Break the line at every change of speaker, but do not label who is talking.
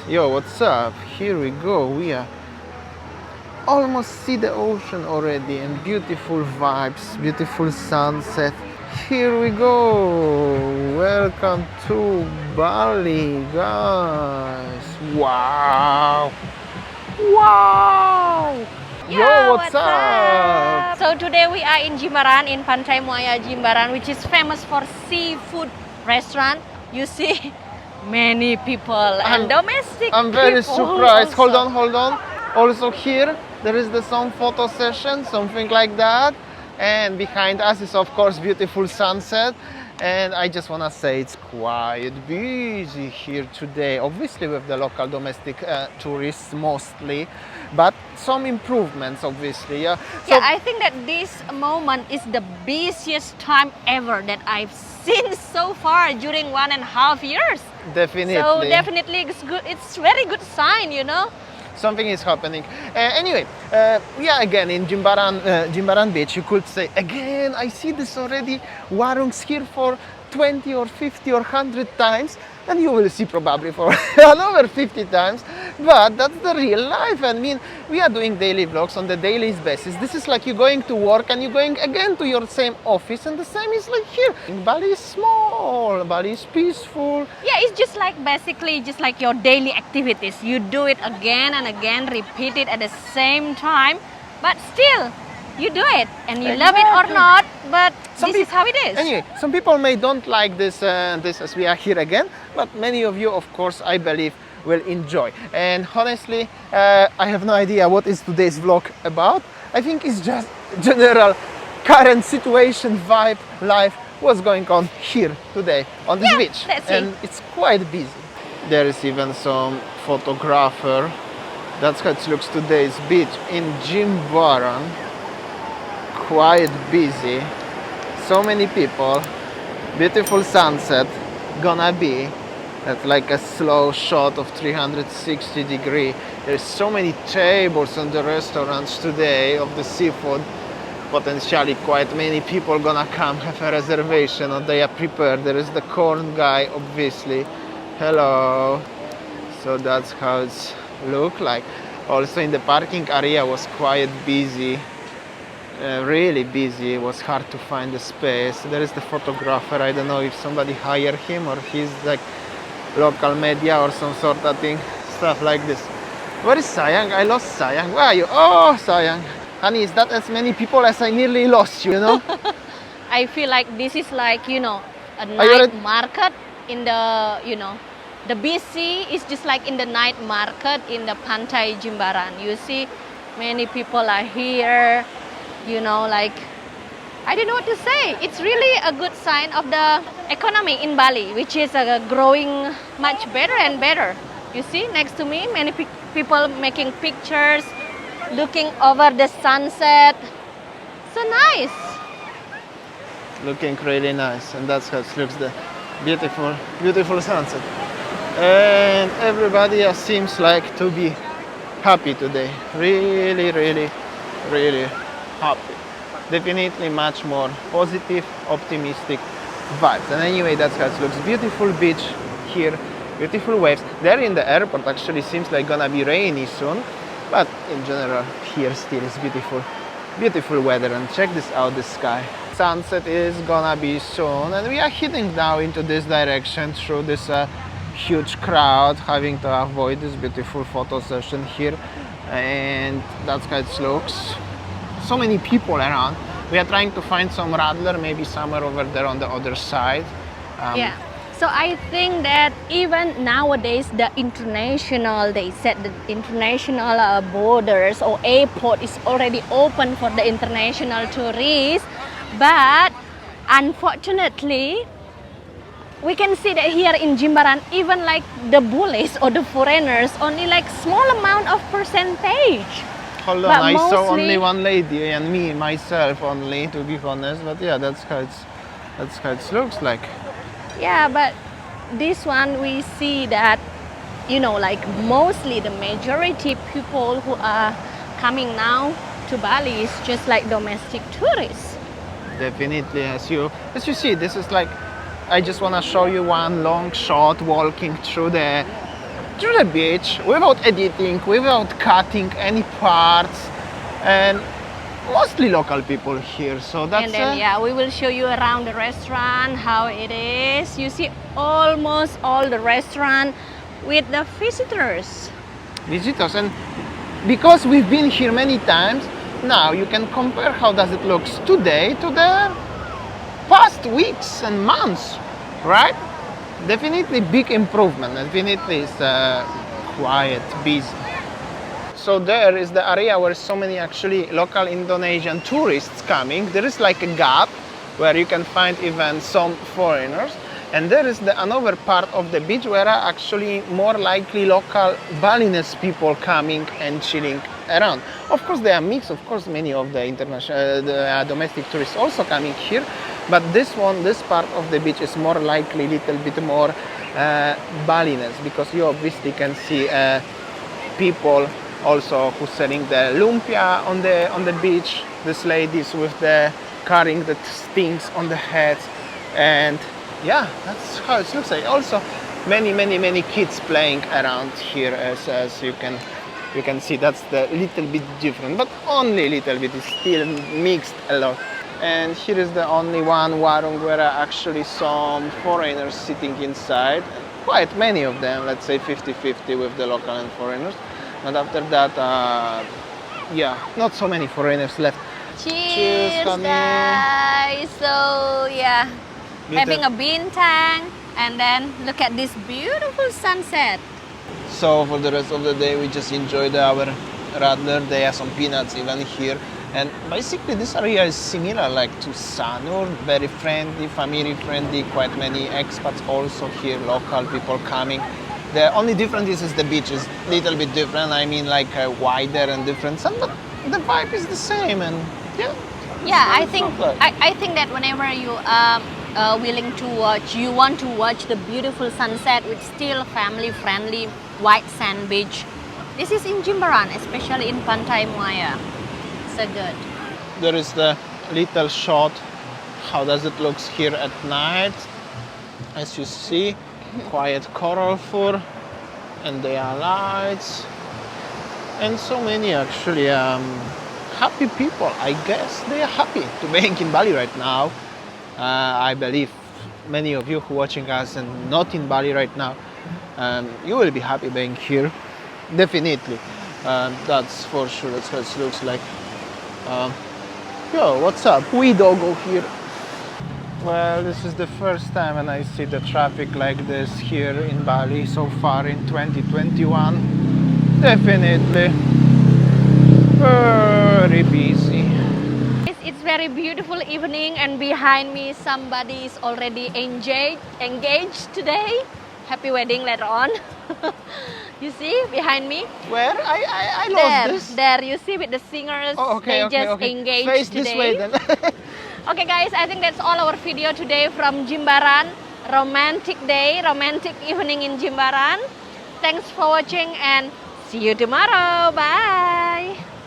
Yo, what's up? Here we go. We are almost see the ocean already and beautiful vibes, beautiful sunset. Here we go. Welcome to Bali, guys. Wow. Wow. Yo, what's up?
So today we are in Jimbaran, in Pantai Muaya Jimbaran, which is famous for seafood restaurant. You see many people and domestic
I'm very
people
surprised.
also.
Hold on. Also here, there is some photo session, something like that. And behind us is of course beautiful sunset. And I just want to say it's quite busy here today. Obviously with the local domestic tourists mostly. But some improvements obviously. Yeah,
Yeah, I think that this moment is the busiest time ever that I've seen so far during 1.5 years.
Definitely.
So definitely it's good. It's very good sign, you know.
Something is happening. Anyway, we are again in Jimbaran Beach. You could say again. I see this already. Warungs here for 20 or 50 or 100 times, and you will see probably for another 50 times. But that's the real life. I mean, we are doing daily vlogs on the daily basis. This is like you're going to work and you're going again to your same office, and the same is like here. Bali is small. Bali is peaceful.
Yeah, it's just like basically just like your daily activities. You do it again and again, repeat it at the same time, but still you do it and you love it or not, but this is how it is.
Anyway, some people may don't like this as we are here again, but many of you, of course, I believe will enjoy. And honestly, I have no idea what is today's vlog about. I think it's just general current situation, vibe, life, what's going on here today on this beach.
Let's see.
And it's quite busy. There is even some photographer. That's how it looks today's beach in Jimbaran. Quite busy. So many people. Beautiful sunset. Gonna be at like a slow shot of 360 degree. There's so many tables in the restaurants today of the seafood. Potentially quite many people gonna come, have a reservation, or they are prepared. There is the corn guy, obviously. Hello. So that's how it's look like. Also in the parking area was quite busy. Really busy. It was hard to find the space. There is the photographer. I don't know if somebody hired him or he's like local media or some sort of thing, stuff like this. Where is Sayang? I lost Sayang. Where are you? Oh, Sayang. Honey, is that as many people as I nearly lost you, you know?
I feel like this is like, you know, a
you
night market in the, you know, the BC is just like in the night market in the Pantai Jimbaran. You see many people are here, you know, like, I don't know what to say. It's really a good sign of the economy in Bali, which is growing much better and better. You see, next to me, many people making pictures, looking over the sunset. So nice.
Looking really nice, and that's how it looks, the beautiful sunset. And everybody seems like to be happy today. Really happy. Definitely much more positive, optimistic vibes. And anyway, that's how it looks. Beautiful beach here, beautiful waves. There in the airport actually seems like gonna be rainy soon, but in general here still is beautiful weather. And check this out, the sky. Sunset is gonna be soon, and we are heading now into this direction through this huge crowd, having to avoid this beautiful photo session here. And that's how it looks. So many people around. We are trying to find some radler, maybe somewhere over there on the other side.
Yeah. So I think that even nowadays the international, they said the international borders or airport is already open for the international tourists. But unfortunately, we can see that here in Jimbaran, even like the bullies or the foreigners, only like small amount of percentage.
Hold on, I saw only one lady and me, myself only, to be honest. But yeah, that's how it looks like.
Yeah, but this one we see that, you know, like mostly the majority people who are coming now to Bali is just like domestic tourists.
Definitely, as you see, this is like, I just want to show you one long shot walking through to the beach without editing, without cutting any parts, and mostly local people here. So that's
And then yeah, we will show you around the restaurant how it is. You see almost all the restaurant with the visitors.
And because we've been here many times, now you can compare how does it looks today to the past weeks and months, right? Definitely big improvement. Definitely it's quiet, busy. So there is the area where so many actually local Indonesian tourists coming. There is like a gap where you can find even some foreigners. And there is another part of the beach where are actually more likely local Balinese people coming and chilling around. Of course, they are mixed. Of course, many of the international, domestic tourists also coming here. But this part of the beach is more likely, little bit more Balinese, because you obviously can see people also who's selling the lumpia on the beach. These ladies with the carrying the things on the heads, and yeah, that's how it looks like. Also, many kids playing around here, as you can see. That's the little bit different, but only a little bit. It's still mixed a lot. And here is the only one warung where are actually some foreigners sitting inside. Quite many of them, let's say 50-50 with the local and foreigners. But after that, yeah, not so many foreigners left.
Cheers,
honey.
guys. So yeah, having a bintang, and then look at this beautiful sunset.
So for the rest of the day, we just enjoyed our radler. There are some peanuts even here. And basically this area is similar like to Sanur, very friendly, family friendly, quite many expats also here, local people coming. The only difference is the beach is a little bit different. I mean, like wider and different sun, but the vibe is the same. And yeah.
Yeah, I think that whenever you are willing to watch, you want to watch the beautiful sunset with still family friendly white sand beach. This is in Jimbaran, especially in Pantai Muaya. So good.
There is the little shot. How does it looks here at night? As you see, quiet coral fur, and there are lights, and so many actually happy people. I guess they are happy to be in Bali right now. I believe many of you who are watching us and not in Bali right now, you will be happy being here. Definitely, that's for sure. That's what it looks like. Yo, what's up? We doggo here. Well, this is the first time when I see the traffic like this here in Bali so far in 2021. Definitely very busy.
It's very beautiful evening, and behind me somebody is already engaged today. Happy wedding later on. You see behind me?
Where? I lost this.
There, you see with the singers.
Oh, okay,
they just
okay.
engaged
Face
today.
this way then.
Okay guys, I think that's all our video today from Jimbaran. Romantic day, romantic evening in Jimbaran. Thanks for watching and see you tomorrow. Bye.